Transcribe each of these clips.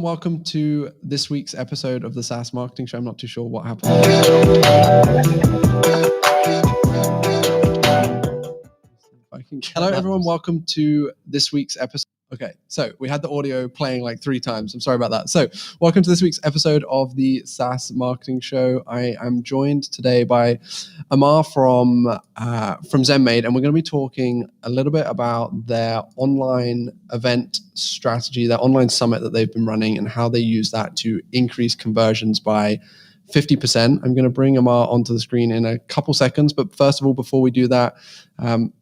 everyone, welcome to this week's episode of the SaaS Marketing Show. I'm not too sure what happened. Hello everyone, welcome to this week's episode. Okay, so we had the audio playing like 3 times. I'm sorry about that. So welcome to this week's episode of the SaaS Marketing Show. I am joined today by Amar from ZenMaid, and we're going to be talking a little bit about their online event strategy, their online summit that they've been running, and how they use that to increase conversions by 50%. I'm going to bring Amar onto the screen in a couple seconds, but first of all, before we do that,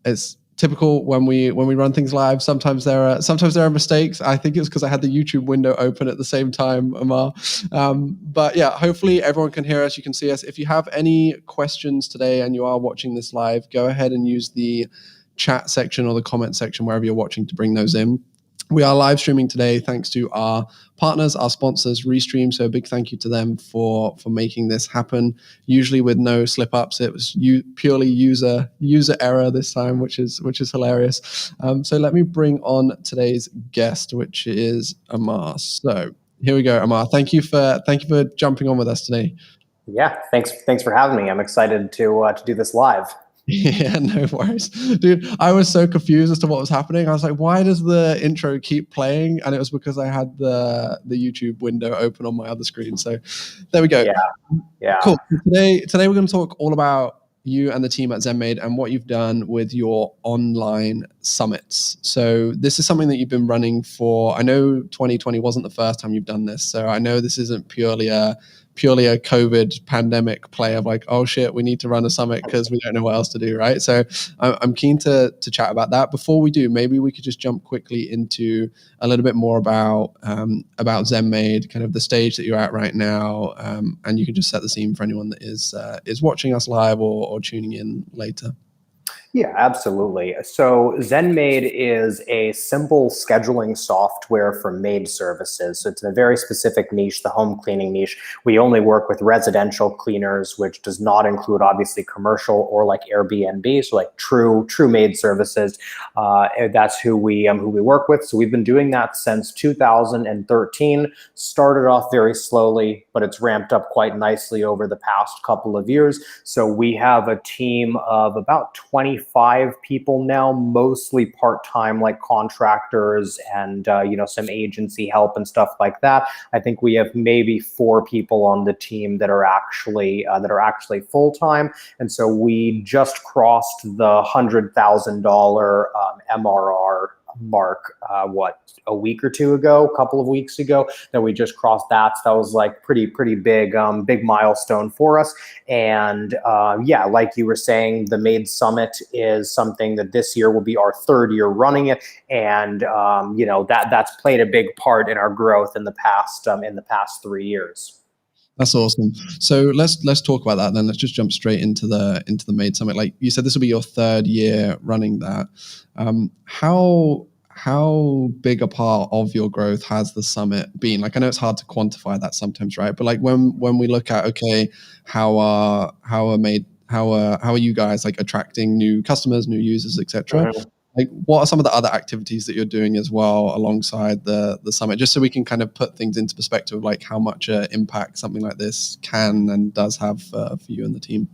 it's typical when we run things live. Sometimes there are mistakes. I think it's because I had the YouTube window open at the same time, Amar. But yeah, hopefully everyone can hear us. You can see us. If you have any questions today and you are watching this live, go ahead and use the chat section or the comment section wherever you're watching to bring those in. We are live streaming today thanks to our partners, our sponsors, Restream. So a big thank you to them for making this happen. Usually with no slip ups, it was purely user error this time, which is hilarious. So let me bring on today's guest, which is Amar. So here we go, Amar. Thank you for jumping on with us today. Yeah, thanks for having me. I'm excited to do this live. Yeah, no worries. Dude, I was so confused as to what was happening. I was like, why does the intro keep playing? And it was because I had the YouTube window open on my other screen. So there we go. Yeah. Cool. Today we're going to talk all about you and the team at ZenMaid and what you've done with your online summits. So this is something that you've been running for, I know 2020 wasn't the first time you've done this. So I know this isn't purely a COVID pandemic play of like, oh shit, we need to run a summit because we don't know what else to do, right? So I'm keen to chat about that. Before we do, maybe we could just jump quickly into a little bit more about ZenMaid, kind of the stage that you're at right now, and you can just set the scene for anyone that is watching us live or tuning in later. Yeah, absolutely. So ZenMaid is a simple scheduling software for maid services. So it's in a very specific niche, the home cleaning niche. We only work with residential cleaners, which does not include obviously commercial or like Airbnb. So like true maid services. That's who we work with. So we've been doing that since 2013. Started off very slowly, but it's ramped up quite nicely over the past couple of years. So we have a team of about 25 people now, mostly part-time, like contractors and some agency help and stuff like that. I think we have maybe 4 people on the team that are actually full-time, and so we just crossed the $100,000 MRR mark a week or two ago, a couple of weeks ago, that we just crossed that. So that was like pretty big milestone for us. And like you were saying, the Maid Summit is something that this year will be our 3rd year running it, and that's played a big part in our growth in the past 3 years. That's awesome. So let's talk about that then. Let's just jump straight into the Maid Summit. Like you said, this will be your 3rd year running that. How big a part of your growth has the summit been? Like I know it's hard to quantify that sometimes, right? But like when we look at how are you guys like attracting new customers, new users, etc. Like what are some of the other activities that you're doing as well alongside the summit, just so we can kind of put things into perspective, like how much impact something like this can and does have for you and the team?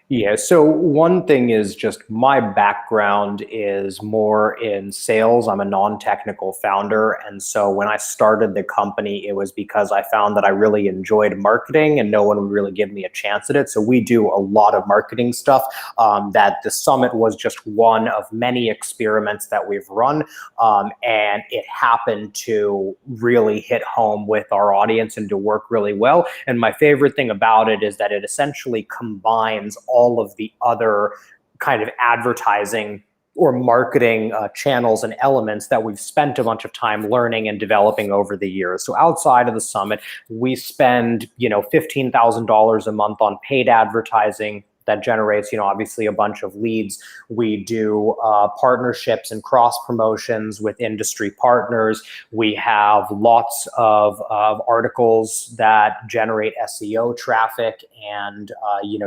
Yeah, so one thing is just my background is more in sales. I'm a non-technical founder. And so when I started the company, it was because I found that I really enjoyed marketing and no one would really give me a chance at it. So we do a lot of marketing stuff. That the summit was just one of many experiments that we've run. And it happened to really hit home with our audience and to work really well. And my favorite thing about it is that it essentially combines all of the other kind of advertising or marketing channels and elements that we've spent a bunch of time learning and developing over the years. So outside of the summit, we spend $15,000 a month on paid advertising that generates, obviously a bunch of leads. We do partnerships and cross promotions with industry partners. We have lots of articles that generate SEO traffic and,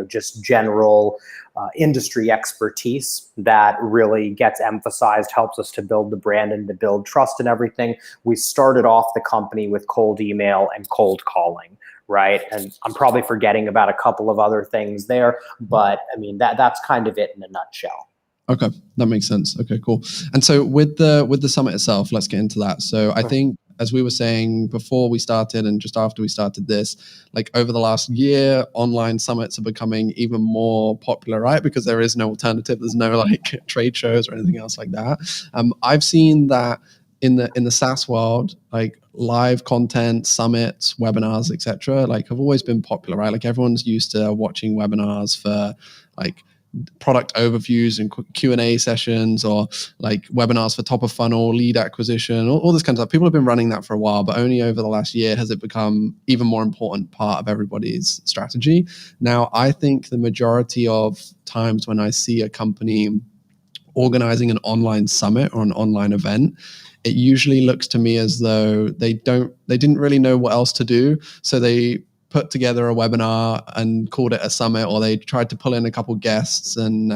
just general industry expertise that really gets emphasized, helps us to build the brand and to build trust and everything. We started off the company with cold email and cold calling. Right. And I'm probably forgetting about a couple of other things there, but I mean, that's kind of it in a nutshell. Okay, that makes sense. Okay, cool. And so with the summit itself, let's get into that. So I think, as we were saying before we started and just after we started this, like over the last year, online summits are becoming even more popular, right? Because there is no alternative. There's no like trade shows or anything else like that. I've seen that in the SaaS world, like live content, summits, webinars, etc., like have always been popular, right? Like everyone's used to watching webinars for like product overviews and Q&A sessions, or like webinars for top of funnel, lead acquisition, all this kind of stuff. People have been running that for a while, but only over the last year has it become even more important part of everybody's strategy. Now, I think the majority of times when I see a company organizing an online summit or an online event, it usually looks to me as though they didn't really know what else to do. So they put together a webinar and called it a summit, or they tried to pull in a couple guests and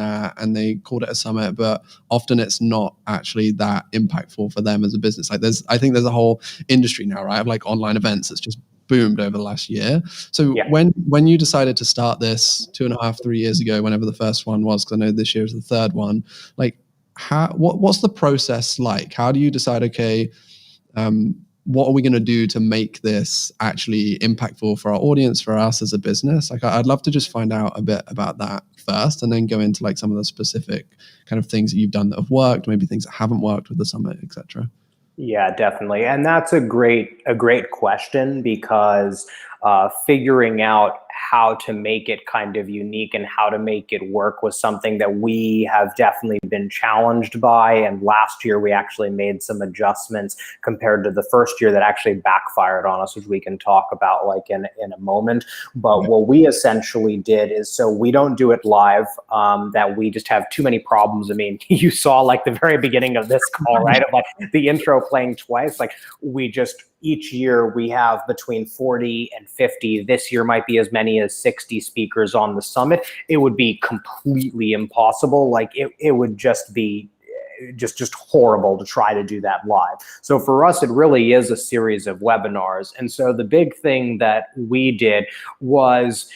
they called it a summit, but often it's not actually that impactful for them as a business. Like I think there's a whole industry now, right, of like online events that's just boomed over the last year. So when you decided to start this 2.5, 3 years ago, whenever the first one was, because I know this year is the third one, like what's the process like? How do you decide, okay, what are we going to do to make this actually impactful for our audience, for us as a business? Like, I'd love to just find out a bit about that first, and then go into like some of the specific kind of things that you've done that have worked, maybe things that haven't worked with the summit, etc. Yeah, definitely. And that's a great question, because figuring out how to make it kind of unique and how to make it work was something that we have definitely been challenged by. And last year we actually made some adjustments compared to the first year that actually backfired on us, which we can talk about like in a moment. But what we essentially did is, so we don't do it live, that we just have too many problems. I mean, you saw like the very beginning of this call, right? Of like the intro playing twice. Like each year we have between 40 and 50. This year might be as many as 60 speakers on the summit. It would be completely impossible. Like it would just be just horrible to try to do that live. So for us, it really is a series of webinars. And so the big thing that we did was,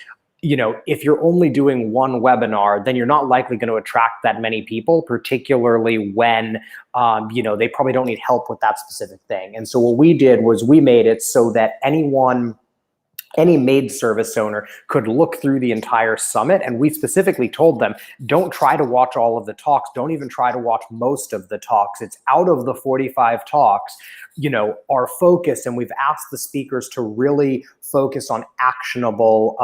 if you're only doing one webinar, then you're not likely going to attract that many people, particularly when, they probably don't need help with that specific thing. And so what we did was we made it so that any maid service owner could look through the entire summit. And we specifically told them, don't try to watch all of the talks. Don't even try to watch most of the talks. It's out of the 45 talks, our focus, and we've asked the speakers to really focus on actionable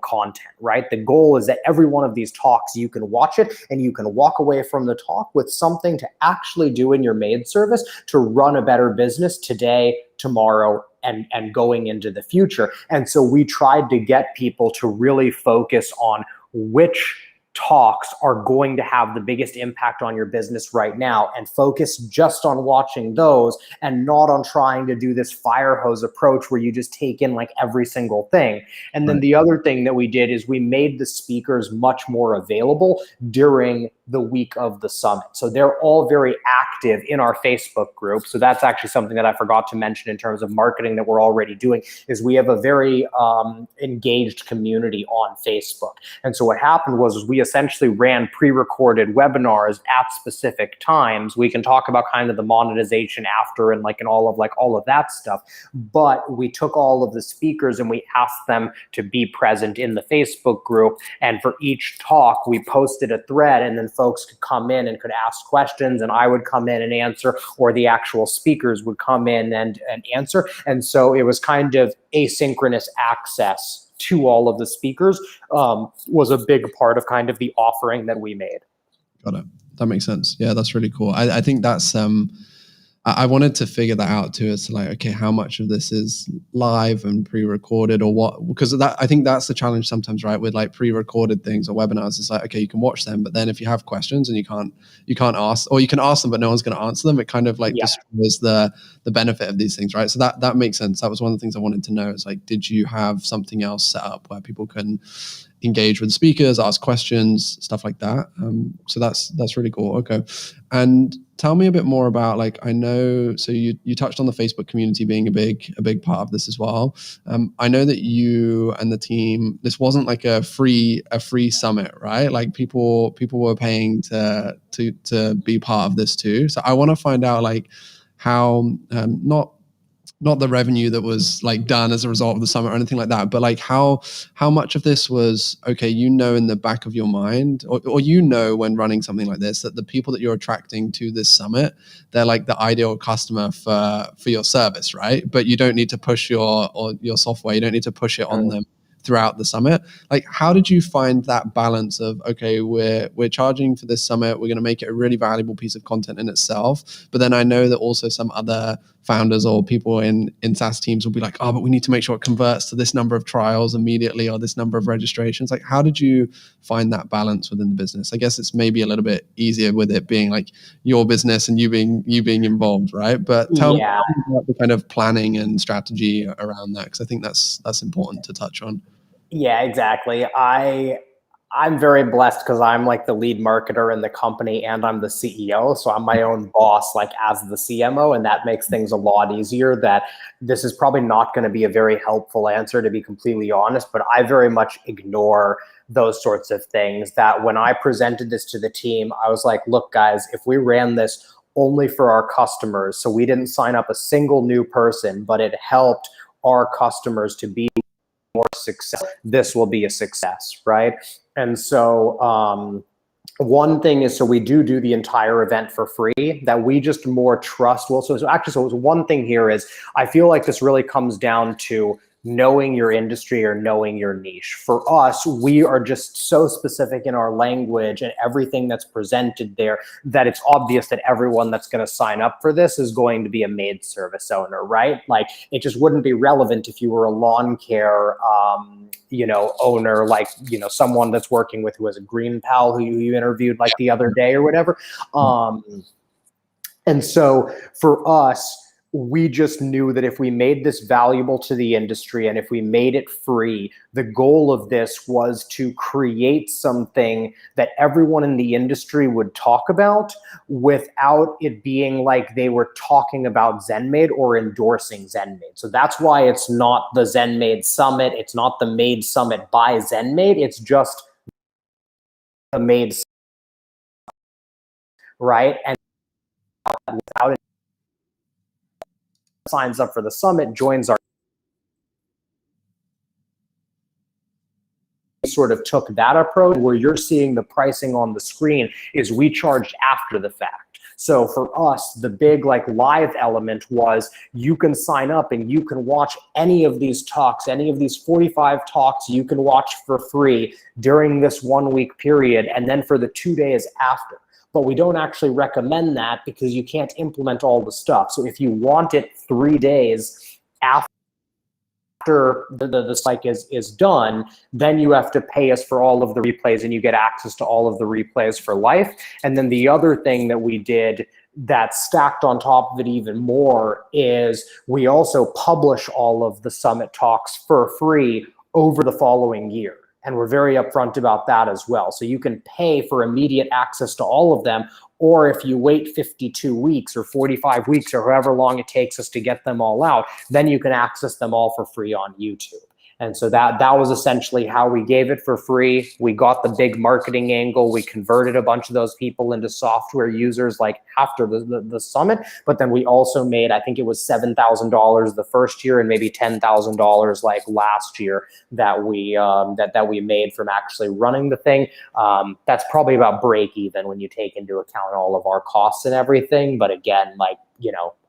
content, right? The goal is that every one of these talks, you can watch it and you can walk away from the talk with something to actually do in your maid service to run a better business today, tomorrow, and going into the future. And so we tried to get people to really focus on which talks are going to have the biggest impact on your business right now, and focus just on watching those and not on trying to do this fire hose approach where you just take in like every single thing. And then the other thing that we did is we made the speakers much more available during the week of the summit. So they're all very active in our Facebook group. So that's actually something that I forgot to mention in terms of marketing that we're already doing, is we have a very engaged community on Facebook. And so what happened was we essentially ran pre-recorded webinars at specific times. We can talk about kind of the monetization after and all of that stuff. But we took all of the speakers and we asked them to be present in the Facebook group. And for each talk, we posted a thread, and then folks could come in and could ask questions, and I would come in and answer, or the actual speakers would come in and answer. And so it was kind of asynchronous access to all of the speakers was a big part of kind of the offering that we made. Got it. That makes sense. Yeah, that's really cool. I think that's I wanted to figure that out too. It's like, okay, how much of this is live and pre-recorded or what? Because I think that's the challenge sometimes, right? With like pre-recorded things or webinars, it's like, okay, you can watch them, but then if you have questions and you can't ask, or you can ask them, but no one's going to answer them, it kind of like destroys the benefit of these things, right? So that makes sense. That was one of the things I wanted to know. Is like, did you have something else set up where people can engage with speakers, ask questions, stuff like that? So that's really cool. Okay. And tell me a bit more about, like, I know, so you touched on the Facebook community being a big part of this as well. I know that you and the team, this wasn't like a free summit, right? Like people were paying to be part of this too. So I want to find out like how, not the revenue that was like done as a result of the summit or anything like that, but like how much of this was, okay, in the back of your mind, or when running something like this, that the people that you're attracting to this summit, they're like the ideal customer for your service, right? But you don't need to push your software, you don't need to push it on them throughout the summit. Like, how did you find that balance of, okay, we're charging for this summit, we're going to make it a really valuable piece of content in itself, but then I know that also some other founders or people in SaaS teams will be like, oh, but we need to make sure it converts to this number of trials immediately or this number of registrations. Like, how did you find that balance within the business? I guess it's maybe a little bit easier with it being like your business and you being involved, right? But tell me about the kind of planning and strategy around that, because I think that's important to touch on. Yeah, exactly. I'm very blessed because I'm like the lead marketer in the company and I'm the CEO. So I'm my own boss, like as the CMO, and that makes things a lot easier. That this is probably not going to be a very helpful answer, to be completely honest, but I very much ignore those sorts of things. That when I presented this to the team, I was like, look, guys, if we ran this only for our customers, so we didn't sign up a single new person, but it helped our customers to be more success, this will be a success, right? And so one thing is, so we do the entire event for free, that we just more trust. Well, so one thing here is, I feel like this really comes down to knowing your industry or knowing your niche. For us, we are just so specific in our language and everything that's presented there that it's obvious that everyone that's going to sign up for this is going to be a maid service owner, right? Like, it just wouldn't be relevant if you were a lawn care owner, like, someone that's working with, who has a green pal who you interviewed like the other day or whatever. And so for us, we just knew that if we made this valuable to the industry and if we made it free, the goal of this was to create something that everyone in the industry would talk about without it being like they were talking about ZenMaid or endorsing ZenMaid. So that's why it's not the ZenMaid Summit. It's not the Maid Summit by ZenMaid. It's just the Maid Summit, right? And without it, signs up for the summit, joins our, sort of took that approach. Where you're seeing the pricing on the screen is we charged after the fact. So for us, the big like live element was, you can sign up and you can watch any of these talks, any of these 45 talks you can watch for free during this 1 week period, and then for the 2 days after. But we don't actually recommend that because you can't implement all the stuff. So if you want it 3 days after the spike is done, then you have to pay us for all of the replays and you get access to all of the replays for life. And then the other thing that we did that stacked on top of it even more is we also publish all of the summit talks for free over the following year. And we're very upfront about that as well. So you can pay for immediate access to all of them, or if you wait 52 weeks or 45 weeks or however long it takes us to get them all out, then you can access them all for free on YouTube. And so that was essentially how we gave it for free. We got the big marketing angle. We converted a bunch of those people into software users like after the summit. But then we also made, I think it was $7,000 the first year and maybe $10,000 like last year that we made from actually running the thing. That's probably about break even when you take into account all of our costs and everything. But again, like,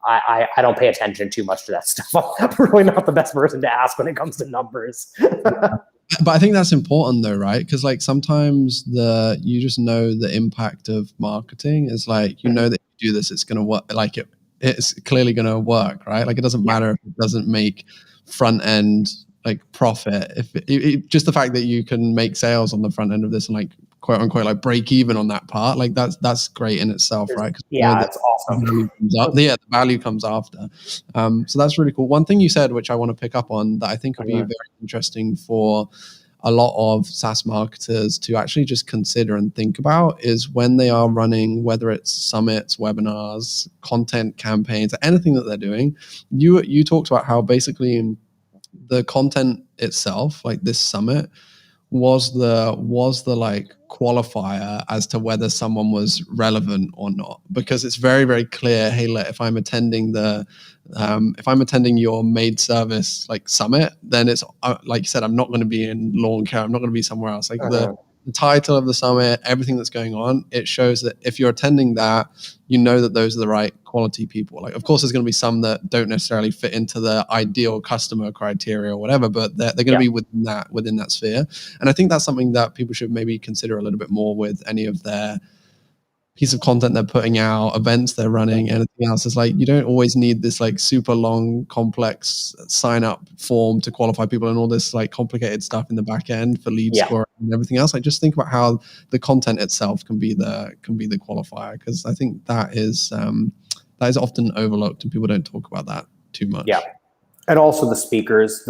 I don't pay attention too much to that stuff. I'm really not the best person to ask when it comes to numbers. But I think that's important though, right? Because like sometimes you just know the impact of marketing is like, that if you do this, it's going to work. Like it's clearly going to work, right? Like it doesn't matter if it doesn't make front end like profit. If just the fact that you can make sales on the front end of this and like quote unquote like break even on that part, like that's great in itself, right? Yeah, it's awesome. The value comes after. So that's really cool. One thing you said, which I want to pick up on, that I think would be very interesting for a lot of SaaS marketers to actually just consider and think about, is when they are running, whether it's summits, webinars, content campaigns, anything that they're doing. You talked about how basically the content itself, like this summit, was the like qualifier as to whether someone was relevant or not, because it's very, very clear, hey, look, if I'm attending your maid service like summit, then it's like you said, I'm not going to be in lawn care, I'm not going to be somewhere else. Like the title of the summit, everything that's going on, it shows that if you're attending that, you know that those are the right quality people. Like, of course, there's going to be some that don't necessarily fit into the ideal customer criteria or whatever, but they're going to be within that sphere. And I think that's something that people should maybe consider a little bit more with any of their piece of content they're putting out, events they're running, anything else. It's like, you don't always need this like super long, complex sign up form to qualify people and all this like complicated stuff in the back end for lead scoring and everything else. Like, just think about how the content itself can be the qualifier, because I think that is often overlooked and people don't talk about that too much. Yeah. And also the speakers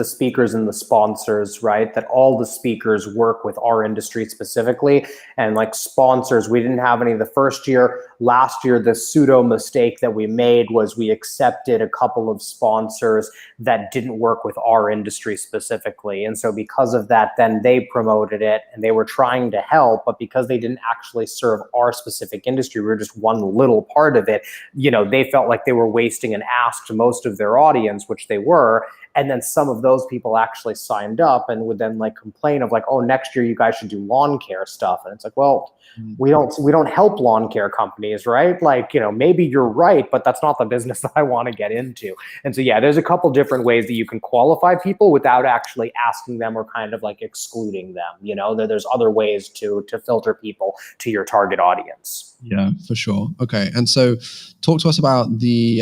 and the sponsors, right? That all the speakers work with our industry specifically. And like sponsors, we didn't have any the first year. Last year, the pseudo mistake that we made was we accepted a couple of sponsors that didn't work with our industry specifically. And so because of that, then they promoted it and they were trying to help, but because they didn't actually serve our specific industry, we were just one little part of it. They felt like they were wasting and asked most of their audience, which they were. And then some of those people actually signed up and would then like complain of like, oh, next year you guys should do lawn care stuff. And it's like, well, we don't help lawn care companies, right? Like, maybe you're right, but that's not the business that I want to get into. And so, yeah, there's a couple different ways that you can qualify people without actually asking them or kind of like excluding them. There's other ways to filter people to your target audience. Yeah, for sure. Okay. And so talk to us about the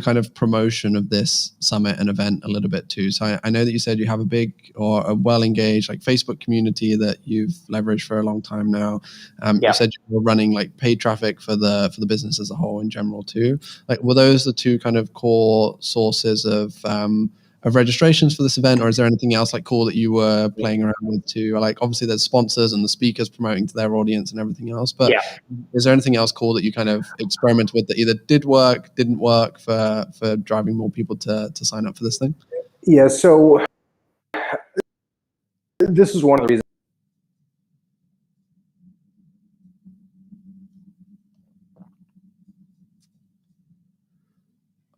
kind of promotion of this summit and event a little bit too. So I know that you said you have a big or a well-engaged like Facebook community that you've leveraged for a long time now. You said you were running like paid traffic for the business as a whole in general too. Like, were those the two kind of core sources of registrations for this event, or is there anything else like cool that you were playing around with too? Like, obviously there's sponsors and the speakers promoting to their audience and everything else, but is there anything else cool that you kind of experimented with that either did work, didn't work for driving more people to sign up for this thing? Yeah, so this is one of the reasons.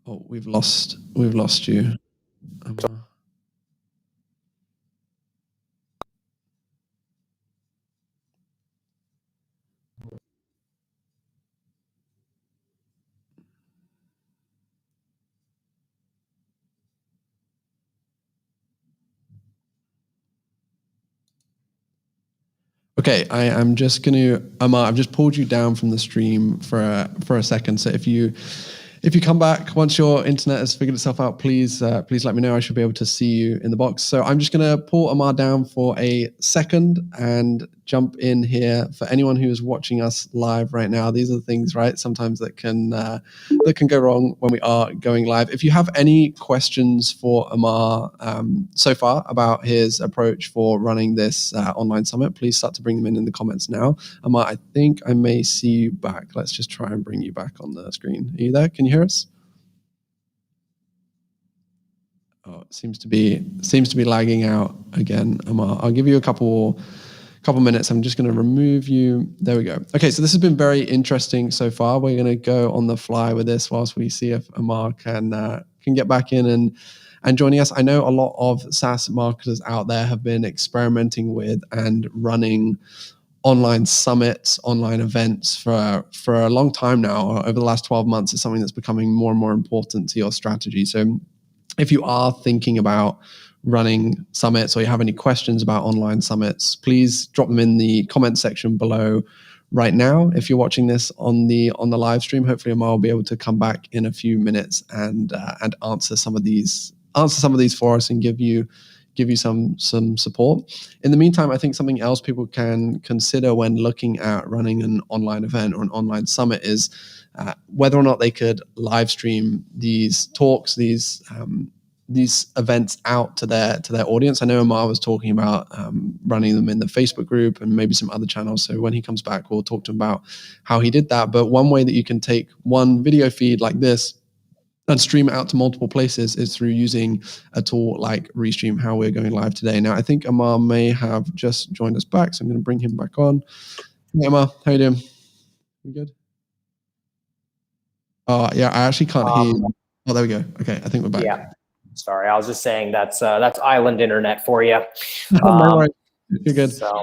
Oh, we've lost you. Okay, I'm just going to, Amar, I've just pulled you down from the stream for a second. So if you come back once your internet has figured itself out, please let me know. I should be able to see you in the box. So I'm just going to pull Amar down for a second and jump in here. For anyone who is watching us live right now, these are the things, right, sometimes that can go wrong when we are going live. If you have any questions for Amar so far about his approach for running this online summit, please start to bring them in the comments now. Amar, I think I may see you back. Let's just try and bring you back on the screen. Are you there? Can you hear us? Oh, it seems to be lagging out again, Amar. I'll give you a couple minutes. I'm just going to remove you. There we go. Okay, so this has been very interesting so far. We're going to go on the fly with this whilst we see if Amar can get back in and joining us. I know a lot of SaaS marketers out there have been experimenting with and running online summits, online events for a long time now. Over the last 12 months, it's something that's becoming more and more important to your strategy. So if you are thinking about running summits or you have any questions about online summits, please drop them in the comment section below right now. If you're watching this on the live stream, hopefully Amar will be able to come back in a few minutes and answer some of these for us and give you some support. In the meantime, I think something else people can consider when looking at running an online event or an online summit is whether or not they could live stream these talks, these events out to their audience. I know Amar was talking about running them in the Facebook group and maybe some other channels. So when he comes back, we'll talk to him about how he did that. But one way that you can take one video feed like this and stream it out to multiple places is through using a tool like Restream, how we're going live today. Now, I think Amar may have just joined us back, so I'm going to bring him back on. Hey, Amar, how you doing? We good? Yeah, I actually can't hear you. Oh, there we go. Okay, I think we're back. Yeah. Sorry, I was just saying that's island internet for you. No worries. You're good. So,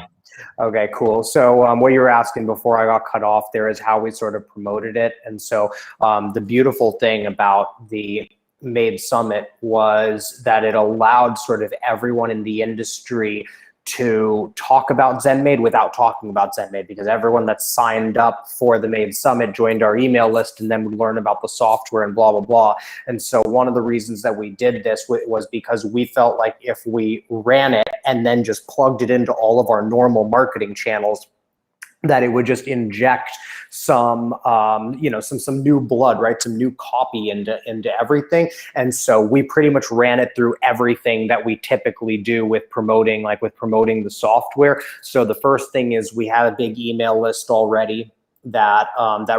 okay, cool. So what you were asking before I got cut off there is how we sort of promoted it. And so the beautiful thing about the Maid Summit was that it allowed sort of everyone in the industry to talk about ZenMaid without talking about ZenMaid, because everyone that signed up for the Maid Summit joined our email list and then would learn about the software and blah, blah, blah. And so one of the reasons that we did this was because we felt like if we ran it and then just plugged it into all of our normal marketing channels, that it would just inject some, some new blood, right? Some new copy into everything. And so we pretty much ran it through everything that we typically do with promoting the software. So the first thing is we had a big email list already that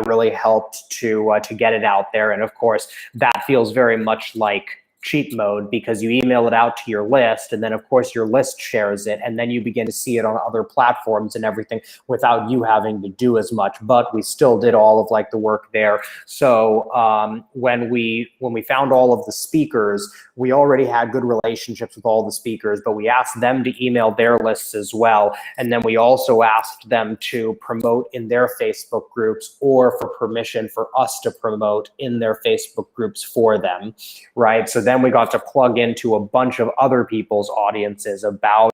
really helped to get it out there. And of course, that feels very much like cheat mode, because you email it out to your list, and then of course your list shares it, and then you begin to see it on other platforms and everything without you having to do as much. But we still did all of like the work there. So when we found all of the speakers, we already had good relationships with all the speakers, but we asked them to email their lists as well. And then we also asked them to promote in their Facebook groups, or for permission for us to promote in their Facebook groups for them, right? So then we got to plug into a bunch of other people's audiences about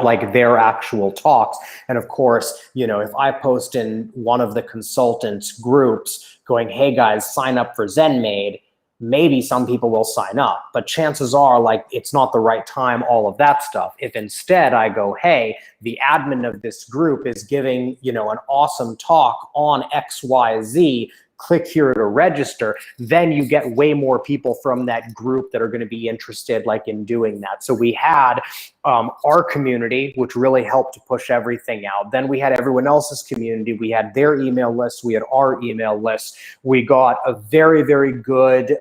like their actual talks. And of course, if I post in one of the consultants groups going, hey guys, sign up for ZenMaid, maybe some people will sign up, but chances are like it's not the right time, all of that stuff. If instead I go, hey, the admin of this group is giving, an awesome talk on XYZ, click here to register, then you get way more people from that group that are going to be interested like in doing that. So we had our community, which really helped to push everything out. Then we had everyone else's community. We had their email lists. We had our email lists. We got a very, very good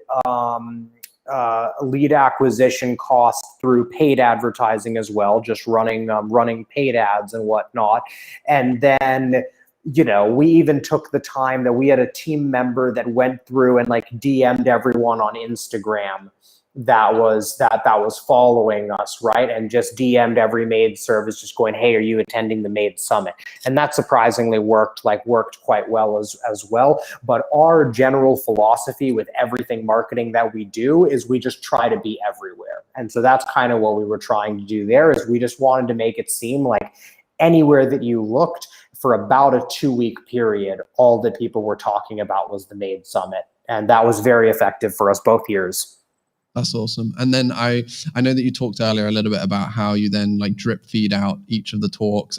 lead acquisition cost through paid advertising as well, just running paid ads and whatnot. And then we even took the time that we had a team member that went through and like DM'd everyone on Instagram that was following us, right? And just DM'd every Maid service, just going, hey, are you attending the Maid Summit? And that surprisingly worked quite well as well. But our general philosophy with everything marketing that we do is we just try to be everywhere. And so that's kind of what we were trying to do there, is we just wanted to make it seem like anywhere that you looked, for about a 2-week period, all that people were talking about was the Maid Summit. And that was very effective for us both years. That's awesome. And then I know that you talked earlier a little bit about how you then like drip feed out each of the talks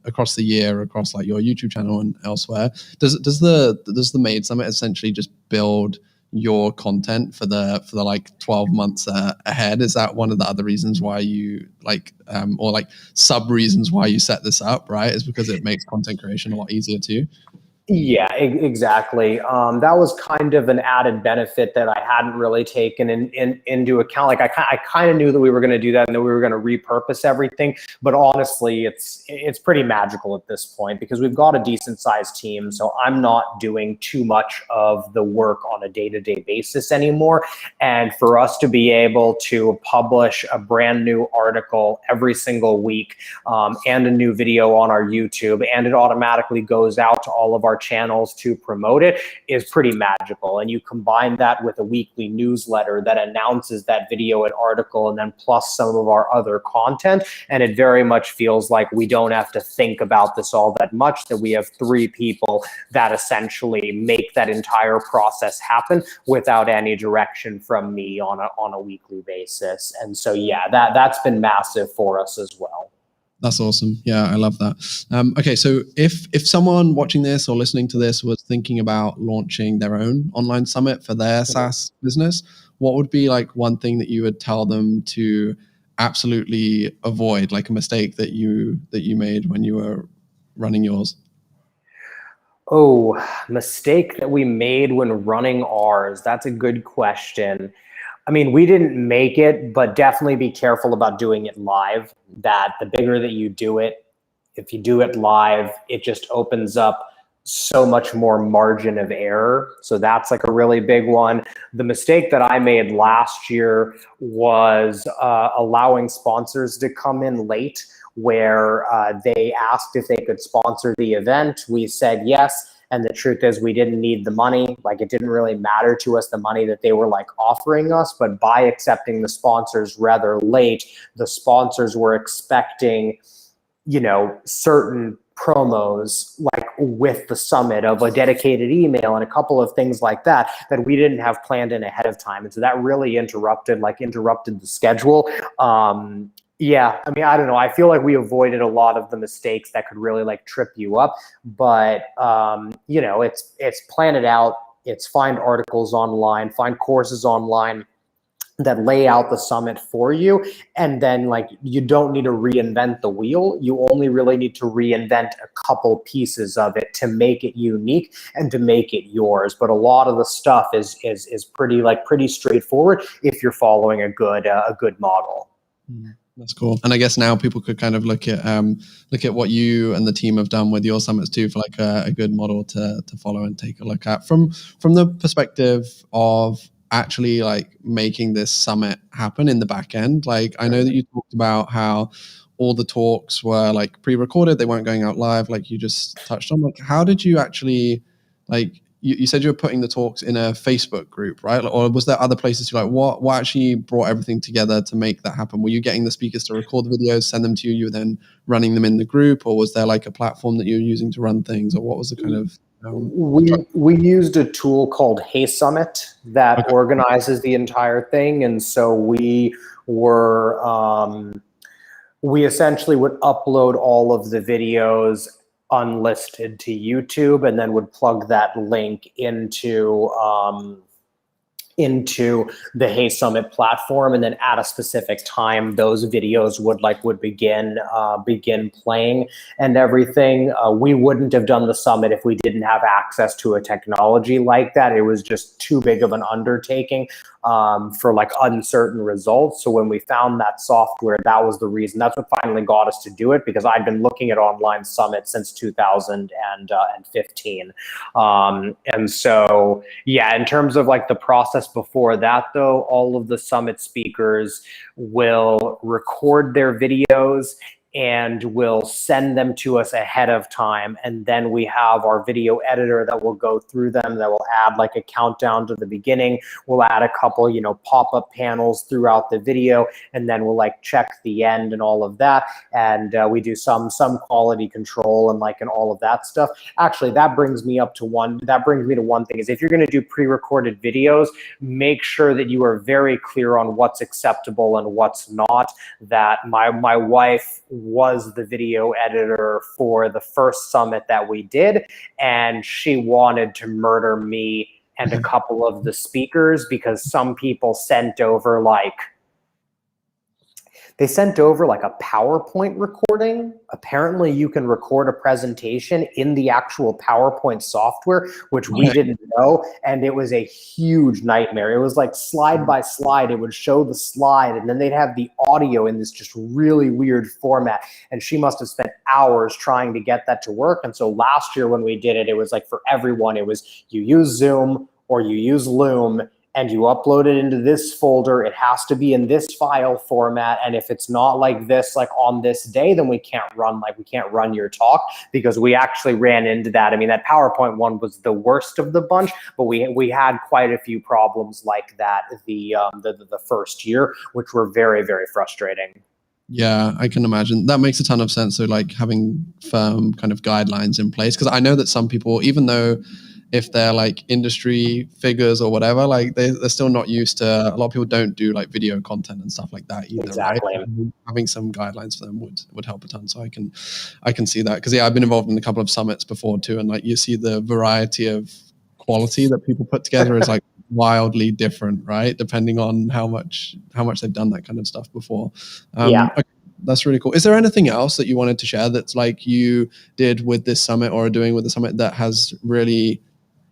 across the year, across like your YouTube channel and elsewhere. Does the Maid Summit essentially just build your content for the like 12 months ahead? Is that one of the other reasons why you or like sub reasons why you set this up, right? Is because it makes content creation a lot easier too? Yeah, exactly. That was kind of an added benefit that I hadn't really taken into account. Like I kind of knew that we were going to do that and that we were going to repurpose everything. But honestly, it's pretty magical at this point, because we've got a decent sized team. So I'm not doing too much of the work on a day-to-day basis anymore. And for us to be able to publish a brand new article every single week and a new video on our YouTube, and it automatically goes out to all of our channels to promote it is pretty magical. And you combine that with a weekly newsletter that announces that video and article, and then plus some of our other content, and it very much feels like we don't have to think about this all that much, that we have 3 people that essentially make that entire process happen without any direction from me on a weekly basis. And so yeah, that's been massive for us as well. That's awesome. Yeah, I love that. Okay, so if someone watching this or listening to this was thinking about launching their own online summit for their SaaS business, what would be like one thing that you would tell them to absolutely avoid, like a mistake that you made when you were running yours? Oh, mistake that we made when running ours. That's a good question. I mean, we didn't make it, but definitely be careful about doing it live. That the bigger that you do it, if you do it live, it just opens up so much more margin of error. So that's like a really big one. The mistake that I made last year was allowing sponsors to come in late, where they asked if they could sponsor the event. We said yes. And the truth is we didn't need the money. Like, it didn't really matter to us, the money that they were like offering us, but by accepting the sponsors rather late, the sponsors were expecting, you know, certain promos like with the summit of a dedicated email and a couple of things like that we didn't have planned in ahead of time. And so that really interrupted the schedule. Yeah, I mean, I don't know. I feel like we avoided a lot of the mistakes that could really like trip you up, but you know, it's plan it out. It's find articles online, find courses online that lay out the summit for you. And then like, you don't need to reinvent the wheel. You only really need to reinvent a couple pieces of it to make it unique and to make it yours. But a lot of the stuff is pretty straightforward if you're following a good model. That's cool. And I guess now people could kind of look at what you and the team have done with your summits too, for like a good model to follow and take a look at from the perspective of actually like making this summit happen in the back end. Like, I know that you talked about how all the talks were like pre-recorded, they weren't going out live, like you just touched on. Like, how did you actually, like, you said you were putting the talks in a Facebook group, right? Or was there other places like what actually brought everything together to make that happen? Were you getting the speakers to record the videos, send them to you, you were then running them in the group, or was there like a platform that you were using to run things, or what was the kind of we used a tool called Hey Summit that organizes the entire thing. And so we essentially would upload all of the videos unlisted to YouTube, and then would plug that link into the Hey Summit platform, and then at a specific time, those videos would begin playing and everything. We wouldn't have done the summit if we didn't have access to a technology like that. It was just too big of an undertaking for like uncertain results. So when we found that software, that was the reason. That's what finally got us to do it, because I'd been looking at online summits since 2015. And so, yeah, in terms of like the process before that though, all of the summit speakers will record their videos and will send them to us ahead of time. And then we have our video editor that will go through them, that will add like a countdown to the beginning. We'll add a couple, you know, pop-up panels throughout the video, and then we'll like check the end and all of that. And we do some quality control and all of that stuff. Actually, that brings me to one thing, is if you're going to do pre-recorded videos, make sure that you are very clear on what's acceptable and what's not. That my wife was the video editor for the first summit that we did, and she wanted to murder me and a couple of the speakers, because some people sent over like a PowerPoint recording. Apparently you can record a presentation in the actual PowerPoint software, which we didn't know. And it was a huge nightmare. It was like slide by slide. It would show the slide, and then they'd have the audio in this just really weird format. And she must have spent hours trying to get that to work. And so last year when we did it, it was like for everyone, it was you use Zoom or you use Loom, and you upload it into this folder. It has to be in this file format. And if it's not like this, like on this day, then we can't run your talk, because we actually ran into that. I mean, that PowerPoint one was the worst of the bunch, but we had quite a few problems like that the first year, which were very, very frustrating. Yeah, I can imagine. That makes a ton of sense. So like having firm kind of guidelines in place, because I know that some people, even though if they're like industry figures or whatever, like they're still not used to, a lot of people don't do like video content and stuff like that either, Exactly. right? Having some guidelines for them would help a ton. So I can see that, because I've been involved in a couple of summits before too, and like you see the variety of quality that people put together is like wildly different, right? Depending on how much they've done that kind of stuff before. Yeah. Okay, that's really cool. Is there anything else that you wanted to share that's like you did with this summit or are doing with the summit that has really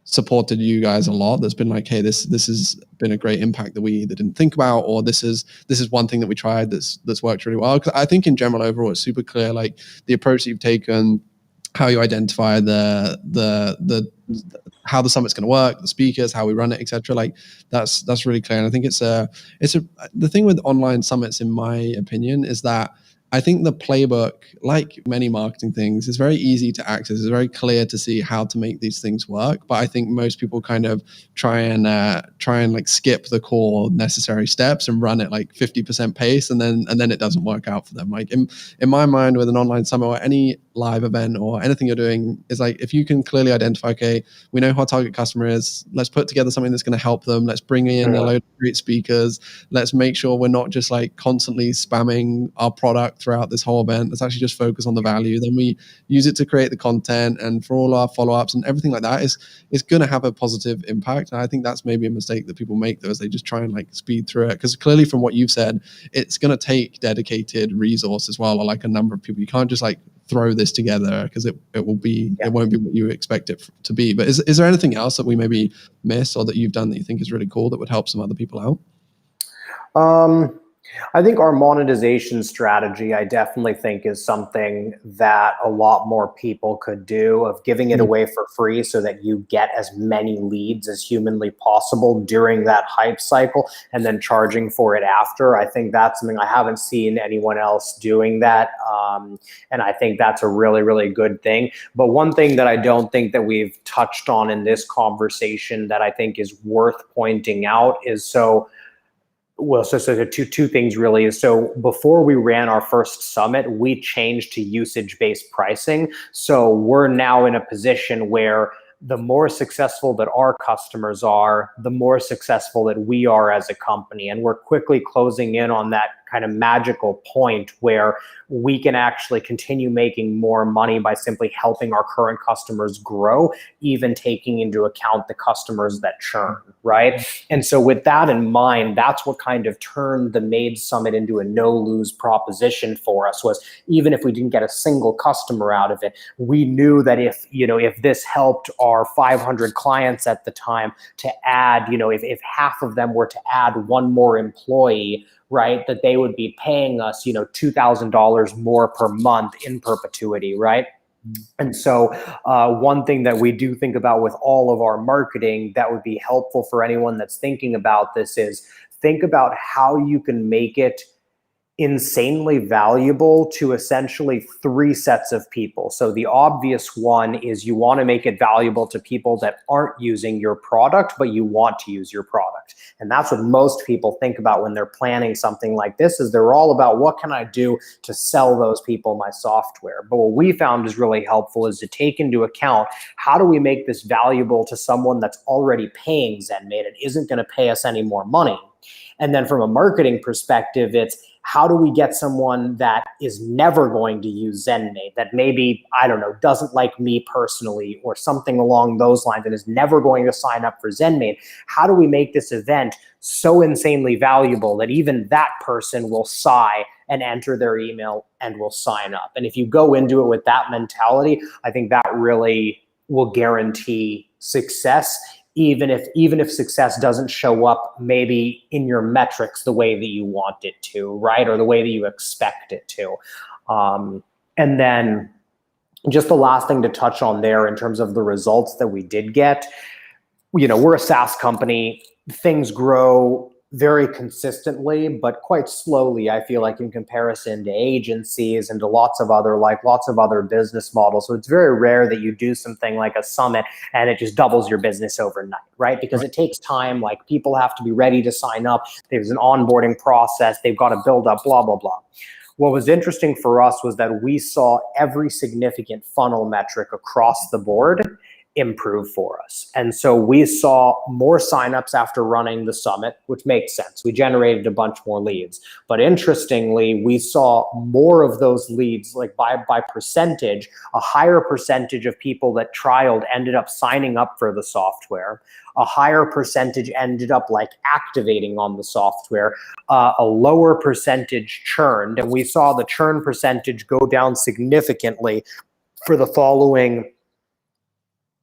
supported you guys a lot? That's been like, hey, this has been a great impact that we either didn't think about, or this is one thing that we tried that's worked really well. Because I think in general overall it's super clear, like the approach that you've taken, how you identify the how the summit's going to work, the speakers, how we run it, etc. Like that's really clear. And I think the thing with online summits, in my opinion, is that I think the playbook, like many marketing things, is very easy to access. It's very clear to see how to make these things work. But I think most people kind of try and like skip the core necessary steps and run it like 50% pace, and then it doesn't work out for them. Like in my mind, with an online summit or any live event or anything you're doing, is like if you can clearly identify, okay, we know who our target customer is. Let's put together something that's going to help them. Let's bring in a load of great speakers. Let's make sure we're not just like constantly spamming our product throughout this whole event. Let's actually just focus on the value. Then we use it to create the content, and for all our follow-ups and everything like that is going to have a positive impact. And I think that's maybe a mistake that people make, though, is they just try and like speed through it. Because clearly from what you've said, it's going to take dedicated resource as well, or like a number of people. You can't just like throw this together, because it won't be what you expect it to be. But is there anything else that we maybe miss or that you've done that you think is really cool that would help some other people out? I think our monetization strategy, I definitely think, is something that a lot more people could do, of giving it away for free so that you get as many leads as humanly possible during that hype cycle, and then charging for it after. I think that's something I haven't seen anyone else doing that. And I think that's a really, really good thing. But one thing that I don't think that we've touched on in this conversation that I think is worth pointing out is so two things really. So before we ran our first summit, we changed to usage-based pricing. So we're now in a position where the more successful that our customers are, the more successful that we are as a company. And we're quickly closing in on that kind of magical point where we can actually continue making more money by simply helping our current customers grow, even taking into account the customers that churn, right? And so with that in mind, that's what kind of turned the Maid Summit into a no-lose proposition for us. Was even if we didn't get a single customer out of it, we knew that if this helped our 500 clients at the time to add, if half of them were to add one more employee, right, that they would be paying us, $2,000 more per month in perpetuity, right? And so one thing that we do think about with all of our marketing that would be helpful for anyone that's thinking about this is think about how you can make it insanely valuable to essentially three sets of people. So the obvious one is you want to make it valuable to people that aren't using your product, but you want to use your product. And that's what most people think about when they're planning something like this, is they're all about what can I do to sell those people my software. But what we found is really helpful is to take into account, how do we make this valuable to someone that's already paying ZenMaid and isn't going to pay us any more money? And then from a marketing perspective, it's how do we get someone that is never going to use ZenMaid, that maybe, I don't know, doesn't like me personally or something along those lines and is never going to sign up for ZenMaid? How do we make this event so insanely valuable that even that person will sigh and enter their email and will sign up? And if you go into it with that mentality, I think that really will guarantee success, even if success doesn't show up maybe in your metrics the way that you want it to, right? Or the way that you expect it to. And then just the last thing to touch on there in terms of the results that we did get, we're a SaaS company. Things grow very consistently, but quite slowly, I feel like, in comparison to agencies and to lots of other business models. So it's very rare that you do something like a summit and it just doubles your business overnight, right? Because it takes time. Like, people have to be ready to sign up. There's an onboarding process. They've got to build up, blah, blah, blah. What was interesting for us was that we saw every significant funnel metric across the board improve for us. And so we saw more signups after running the summit, which makes sense. We generated a bunch more leads. But interestingly, we saw more of those leads, like by percentage, a higher percentage of people that trialed ended up signing up for the software. A higher percentage ended up like activating on the software. A lower percentage churned. And we saw the churn percentage go down significantly for the following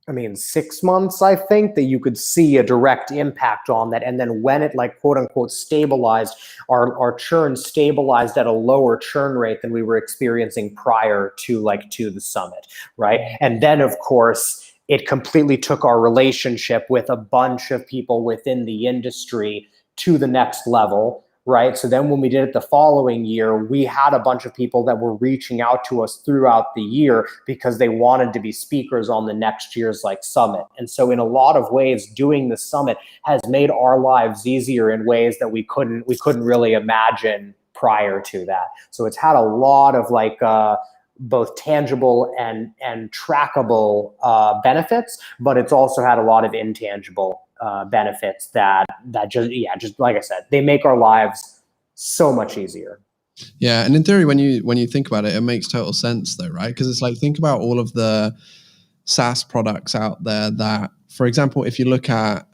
6 months, I think, that you could see a direct impact on that. And then when it, like, quote unquote, stabilized, our churn stabilized at a lower churn rate than we were experiencing prior to the summit, right? And then, of course, it completely took our relationship with a bunch of people within the industry to the next level. Right. So then when we did it the following year, we had a bunch of people that were reaching out to us throughout the year because they wanted to be speakers on the next year's summit. And so in a lot of ways, doing the summit has made our lives easier in ways that we couldn't really imagine prior to that. So it's had a lot of both tangible and trackable benefits, but it's also had a lot of intangible benefits that just like I said, they make our lives so much easier. Yeah, and in theory, when you think about it, it makes total sense though, right? Because it's like, think about all of the SaaS products out there that, for example, if you look at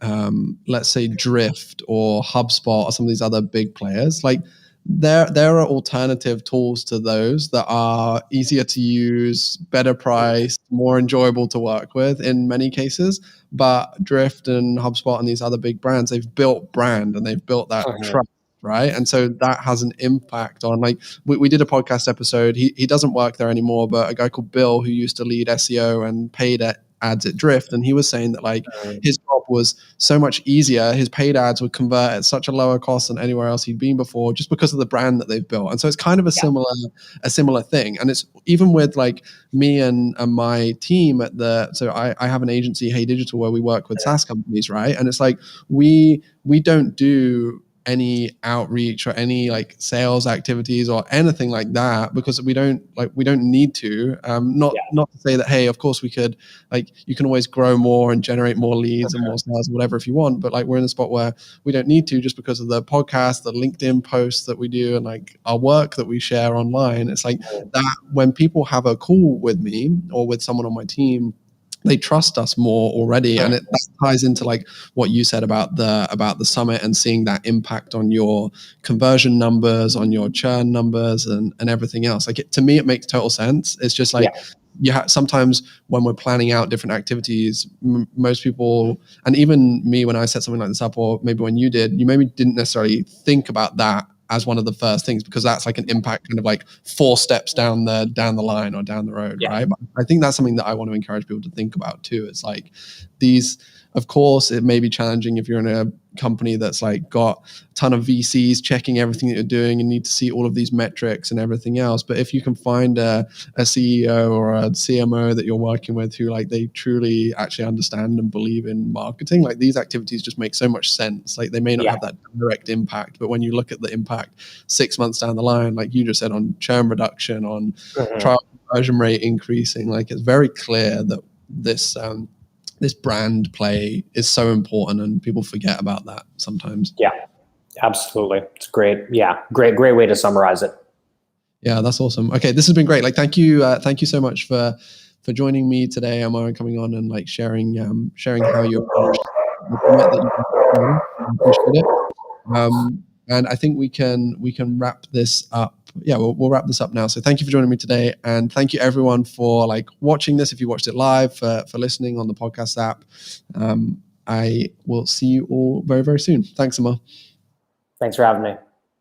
let's say Drift or HubSpot or some of these other big players, like there are alternative tools to those that are easier to use, better priced, more enjoyable to work with in many cases. But Drift and HubSpot and these other big brands, they've built brand and they've built that trust, right? And so that has an impact on, like, we did a podcast episode. He doesn't work there anymore, but a guy called Bill, who used to lead SEO and paid ads at Drift, and he was saying that his job was so much easier. His paid ads would convert at such a lower cost than anywhere else he'd been before, just because of the brand that they've built. And so it's kind of a similar thing. And it's even with me and my team so I have an agency, Hey Digital, where we work with SaaS companies, right? And it's like we don't do any outreach or any sales activities or anything like that, because we don't need to. Not to say that, hey, of course we could, you can always grow more and generate more leads and more sales or whatever if you want, but we're in a spot where we don't need to, just because of the podcast, the LinkedIn posts that we do, and our work that we share online. It's that when people have a call with me or with someone on my team, they trust us more already. And that ties into what you said about the summit and seeing that impact on your conversion numbers, on your churn numbers, and everything else. To me, it makes total sense. It's just sometimes when we're planning out different activities, most people, and even me, when I set something like this up, or maybe when you did, you maybe didn't necessarily think about that as one of the first things, because that's an impact kind of 4 steps down the line or down the road, right? But I think that's something that I want to encourage people to think about too. It's these, of course, it may be challenging if you're in a company that's got a ton of VCs checking everything that you're doing and need to see all of these metrics and everything else. But if you can find a CEO or a CMO that you're working with who they truly actually understand and believe in marketing, these activities just make so much sense. They may not have that direct impact, but when you look at the impact 6 months down the line, like you just said, on churn reduction, on trial conversion rate increasing, it's very clear that this brand play is so important, and people forget about that sometimes. Yeah, absolutely. It's great. Yeah, great way to summarize it. Yeah, that's awesome. Okay, this has been great. Thank you so much for joining me today, Amar, and coming on and sharing how you approach the summit that you I appreciate it. And I think we can wrap this up. Yeah, we'll wrap this up now. So thank you for joining me today, and thank you everyone for watching this. If you watched it live, for listening on the podcast app. I will see you all very, very soon. Thanks, Amar. Thanks for having me.